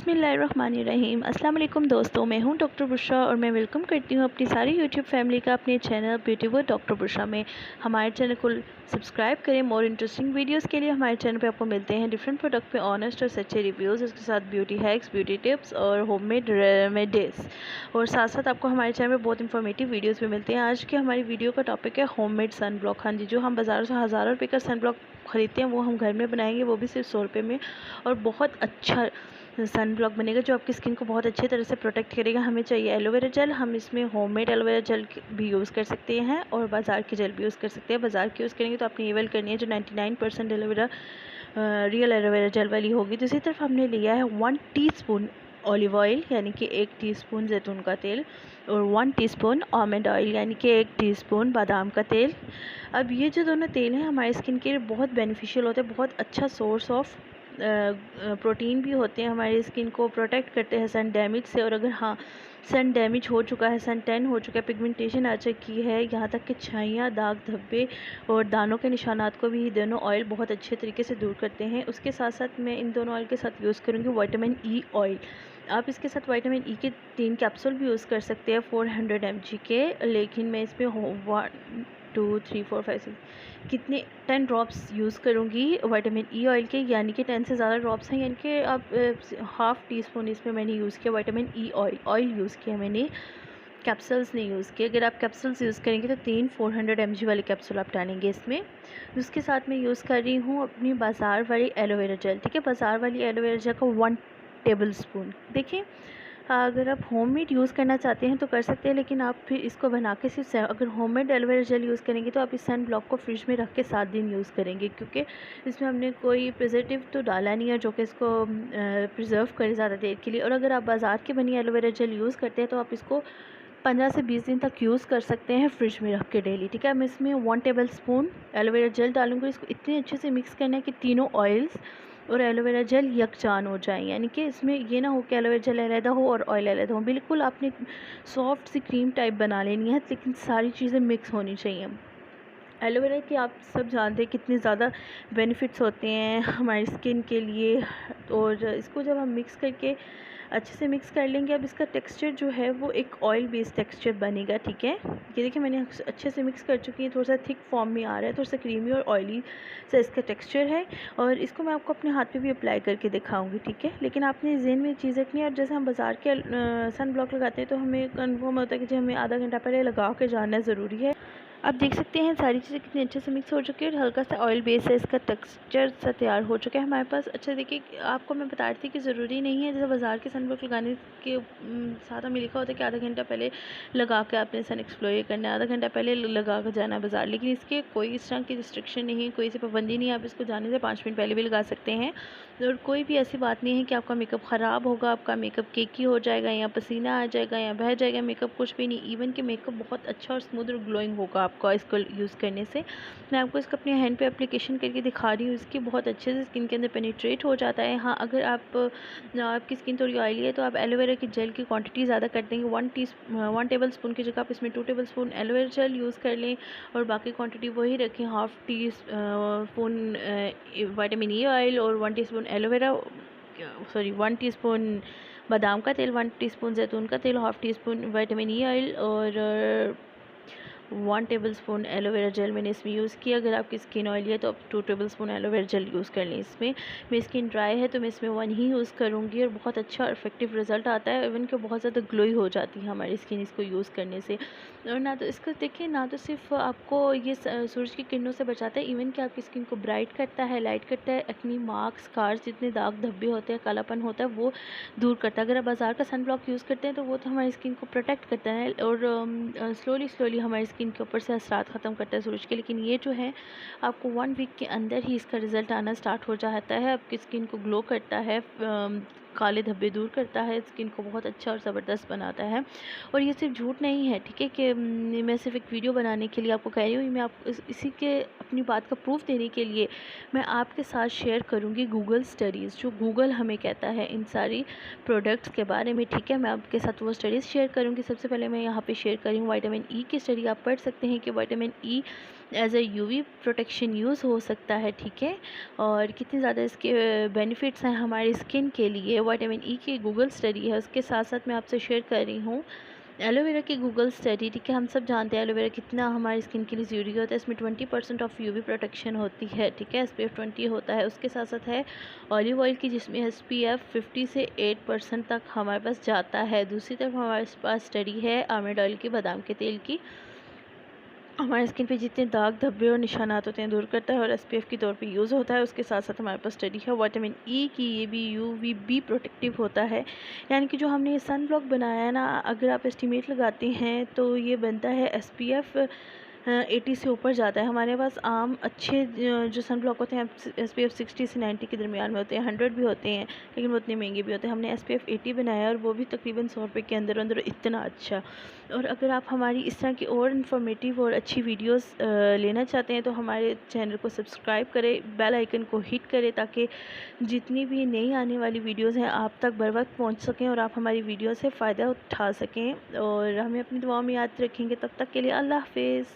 बिस्मिल्लाहिर्रहमानिर्रहीम। अस्सलाम वालेकुम दोस्तों, मैं हूं डॉक्टर बुशरा और मैं वेलकम करती हूं अपनी सारी यूट्यूब फैमिली का अपने channel beauty with doctor Bushra में। हमारे चैनल को सब्सक्राइब करें। मोर इंटरेस्टिंग वीडियोस के लिए हमारे चैनल पे आपको मिलते हैं डिफरेंट प्रोडक्ट पे ऑनेस्ट और सच्चे रिव्यूज़, इसके साथ ब्यूटी हैक्स, ब्यूटी टिप्स और होममेड रेमेडीज़। और साथ साथ आपको हमारे चैनल पर बहुत इंफॉर्मेटिव वीडियोज़ भी मिलते हैं। आज की हमारी वीडियो का टॉपिक है होममेड सन ब्लॉक। हाँ जी, जो हम बाज़ारों से हज़ारों रुपये का सन ब्लॉक ख़रीदते हैं वो हम घर में बनाएंगे, वो भी सिर्फ 100 रुपये में। और बहुत अच्छा सन ब्लॉक बनेगा जो आपकी स्किन को बहुत अच्छी तरह से प्रोटेक्ट करेगा। हमें चाहिए एलोवेरा जेल, हम इसमें होममेड एलोवेरा जेल भी यूज़ कर सकते हैं और बाज़ार की जेल भी यूज़ कर सकते हैं। बाज़ार की यूज़ करेंगे तो आपने ये वाली करनी है जो 99% एलोवेरा रियल एलोवेरा जेल वाली होगी। दूसरी तरफ हमने लिया है 1 टीस्पून ऑलिव ऑयल यानी कि 1 टीस्पून जैतून का तेल और 1 टीस्पून आलमंड ऑयल यानी कि 1 टीस्पून बादाम का तेल। अब ये जो दोनों तेल हैं हमारे स्किन के लिए बहुत बेनिफिशियल होते हैं, बहुत अच्छा सोर्स ऑफ प्रोटीन भी होते हैं, हमारी स्किन को प्रोटेक्ट करते हैं सन डैमेज से। और अगर हाँ सन डैमेज हो चुका है, सन टैन हो चुका है, पिगमेंटेशन आ चुकी है, यहाँ तक कि छाइयाँ, दाग धब्बे और दानों के निशानात को भी ये दोनों ऑयल बहुत अच्छे तरीके से दूर करते हैं। उसके साथ साथ मैं इन दोनों ऑयल के साथ यूज़ करूँगी विटामिन ई ऑयल। आप इसके साथ विटामिन ई के 3 कैप्सूल भी यूज़ कर सकते हैं 400 mg के, लेकिन मैं इसमें 1 2 3 4 5 6 कितने 10 ड्रॉप्स यूज़ करूँगी विटामिन ई ऑयल के, यानी कि 10 से ज़्यादा ड्रॉप्स हैं, यानी कि आप हाफ़ टी स्पून इसमें मैंने यूज़ किया विटामिन ई ऑयल यूज़ किया मैंने, कैप्सूल्स नहीं यूज़ किए। अगर आप कैप्सूल्स यूज़ करेंगे तो 3 400 mg वाले कैप्सूल आप डालेंगे इसमें। उसके साथ मैं यूज़ कर रही हूँ अपनी बाज़ार वाली एलोवेरा जेल। ठीक है, बाज़ार वाली एलोवेरा जेल का 1 टेबल स्पून। देखिए, अगर आप होममेड यूज़ करना चाहते हैं तो कर सकते हैं, लेकिन आप फिर इसको बना के सिर्फ अगर होममेड एलोवेरा जेल यूज़ करेंगे तो आप इस सन ब्लॉक को फ्रिज में रख के 7 दिन यूज़ करेंगे, क्योंकि इसमें हमने कोई प्रिजर्वेटिव तो डाला नहीं है जो कि इसको प्रिजर्व करे ज़्यादा देर के लिए। और अगर आप बाज़ार की बनी एलोवेरा जेल यूज़ करते हैं तो आप इसको 15 से 20 दिन तक यूज़ कर सकते हैं फ्रिज में रख के डेली। ठीक है, मैं इसमें 1 टेबल स्पून एलोवेरा जेल डालूँगी। इसको इतने अच्छे से मिक्स करना है कि तीनों ऑयल्स और एलोवेरा जेल यकजान हो जाए, यानी कि इसमें ये ना हो कि एलोवेरा जेल अलग हो और ऑयल अलग हो। बिल्कुल आपने सॉफ्ट सी क्रीम टाइप बना लेनी है, लेकिन सारी चीज़ें मिक्स होनी चाहिए। एलोवेरा के आप सब जानते हैं कितने ज़्यादा बेनिफिट्स होते हैं हमारी स्किन के लिए। और इसको जब हम मिक्स करके अच्छे से मिक्स कर लेंगे, अब इसका टेक्सचर जो है वो एक ऑयल बेस्ड टेक्सचर बनेगा। ठीक है, ये देखिए मैंने अच्छे से मिक्स कर चुकी है, थोड़ा सा थिक फॉर्म में आ रहा है, थोड़ा सा क्रीमी और ऑयली सा इसका टेक्सचर है। और इसको मैं आपको अपने हाथ पे भी अप्लाई करके दिखाऊंगी। ठीक है, लेकिन आपने ज़हन में चीज़ रखनी है, और जैसे हम बाज़ार के सन ब्लॉक लगाते हैं तो हमें कन्फर्म होता है कि जो हमें आधा घंटा पहले लगा के जाना ज़रूरी है। आप देख सकते हैं सारी चीज़ें कितनी अच्छे से मिक्स हो चुकी है और हल्का सा ऑयल बेस है, इसका टेक्सचर सा तैयार हो चुका है हमारे पास। अच्छा देखिए, आपको मैं बता रही थी कि ज़रूरी नहीं है जैसे बाज़ार के सन ब्लॉक लगाने के साथ हमें लिखा होता है कि आधा घंटा पहले लगा के आपने सन एक्सप्लोर करना है, आधा घंटा पहले लगा कर जाना है बाज़ार, लेकिन इसके कोई इस तरह की रिस्ट्रिक्शन नहीं है, कोई सी पाबंदी नहीं है। आप इसको जाने से 5 मिनट पहले भी लगा सकते हैं। और कोई भी ऐसी बात नहीं है कि आपका मेकअप ख़राब होगा, आपका मेकअप केकी हो जाएगा या पसीना आ जाएगा या बह जाएगा मेकअप, कुछ भी नहीं। इवन कि मेकअप बहुत अच्छा और स्मूथ और ग्लोइंग होगा आपका इसको यूज़ करने से। मैं आपको इसका अपने हैंड पे एप्लीकेशन करके दिखा रही हूँ, इसकी बहुत अच्छे से स्किन के अंदर पेनिट्रेट हो जाता है। हाँ, अगर आपकी स्किन थोड़ी ऑयली है तो आप एलोवेरा की जेल की क्वांटिटी ज़्यादा कर देंगे। 1 टेबल स्पून की जगह आप इसमें 2 table spoon aloe vera gel use कर लें और बाकी क्वांटिटी वही रखें। Half tea spoon vitamin E oil और 1 टीस्पून एलोवेरा, सॉरी 1 टीस्पून बादाम का तेल, 1 टीस्पून जैतून का तेल, half tea spoon vitamin E oil और 1 टेबल स्पून एलोवेरा जेल मैंने इसमें यूज़ किया। अगर आपकी स्किन ऑयली है तो आप 2 table spoon aloe vera gel use कर लें इसमें। मेरी स्किन ड्राई है तो मैं इसमें 1 ही यूज़ करूँगी और बहुत अच्छा और इफेक्टिव रिज़ल्ट आता है। इवन कि बहुत ज़्यादा ग्लोई हो जाती है हमारी स्किन इसको यूज़ करने से। और ना तो इसको देखिए, ना तो सिर्फ आपको ये सूरज की किरणों से बचाता है, इवन कि आपकी स्किन को ब्राइट करता है, लाइट करता है, एक्ने मार्क्स, स्कार्स, जितने दाग धब्बे होते हैं, कालापन होता है, वो दूर करता है। अगर आप बाज़ार का सन ब्लॉक यूज़ करते हैं तो वो तो हमारी स्किन को प्रोटेक्ट करता है और स्लोली हमारी स्किन के ऊपर से असरात ख़त्म करता है सूरज के, लेकिन ये जो है आपको 1 वीक के अंदर ही इसका रिज़ल्ट आना स्टार्ट हो जाता है। आपकी स्किन को ग्लो करता है, काले धब्बे दूर करता है, स्किन को बहुत अच्छा और ज़बरदस्त बनाता है। और ये सिर्फ झूठ नहीं है, ठीक है, कि मैं सिर्फ एक वीडियो बनाने के लिए आपको कह रही हूँ। मैं आपको इसी के अपनी बात का प्रूफ देने के लिए मैं आपके साथ शेयर करूँगी गूगल स्टडीज़, जो गूगल हमें कहता है इन सारी प्रोडक्ट्स के बारे में। ठीक है, मैं आपके साथ वो स्टडीज़ शेयर करूँगी। सबसे पहले मैं यहाँ पे शेयर करी हूँ विटामिन ई की स्टडी। आप पढ़ सकते हैं कि vitamin E as a UV protection use हो सकता है, ठीक है। और कितने ज़्यादा इसके बेनिफिट्स हैं हमारी स्किन के लिए, विटामिन ई की गूगल स्टडी है, उसके साथ साथ मैं आपसे शेयर कर रही हूँ एलोवेरा की गूगल स्टडी, ठीक है। हम सब जानते हैं एलोवेरा कितना हमारी स्किन के लिए ज़रूरी होता है। इसमें 20% ऑफ यूवी प्रोटेक्शन होती है, ठीक है। SPF 20 होता है। उसके साथ साथ है ऑलिव ऑयल की, जिसमें SPF 50 से 8% तक हमारे पास जाता है। दूसरी तरफ हमारे पास स्टडी है आलमंड ऑयल की, बादाम के तेल की, हमारे स्किन पे जितने दाग धब्बे और निशानात होते हैं दूर करता है और SPF के तौर पे यूज़ होता है। उसके साथ साथ हमारे पास स्टडी है विटामिन ई की, ये भी UVB प्रोटेक्टिव होता है। यानी कि जो हमने ये सन ब्लॉक बनाया है ना, अगर आप एस्टिमेट लगाते हैं तो ये बनता है SPF 80 से ऊपर जाता है। हमारे पास आम अच्छे जो सन ब्लॉक होते हैं SPF 60 से 90 के दरमियान में होते हैं, 100 भी होते हैं, लेकिन वो उतने महंगे भी होते हैं। हमने SPF 80 बनाया और वो भी तकरीबन 100 रुपये के अंदर अंदर, इतना अच्छा। और अगर आप हमारी इस तरह की और इन्फॉर्मेटिव और अच्छी वीडियोस लेना चाहते हैं तो हमारे चैनल को सब्सक्राइब करें, बेल आइकन को हिट करें, ताकि जितनी भी नई आने वाली वीडियोस हैं आप तक बर वक्त पहुँच सकें और आप हमारी वीडियो से फ़ायदा उठा सकें। और हमें अपनी दुआओं में याद रखेंगे। तब तक के लिए अल्लाह हाफ़िज़।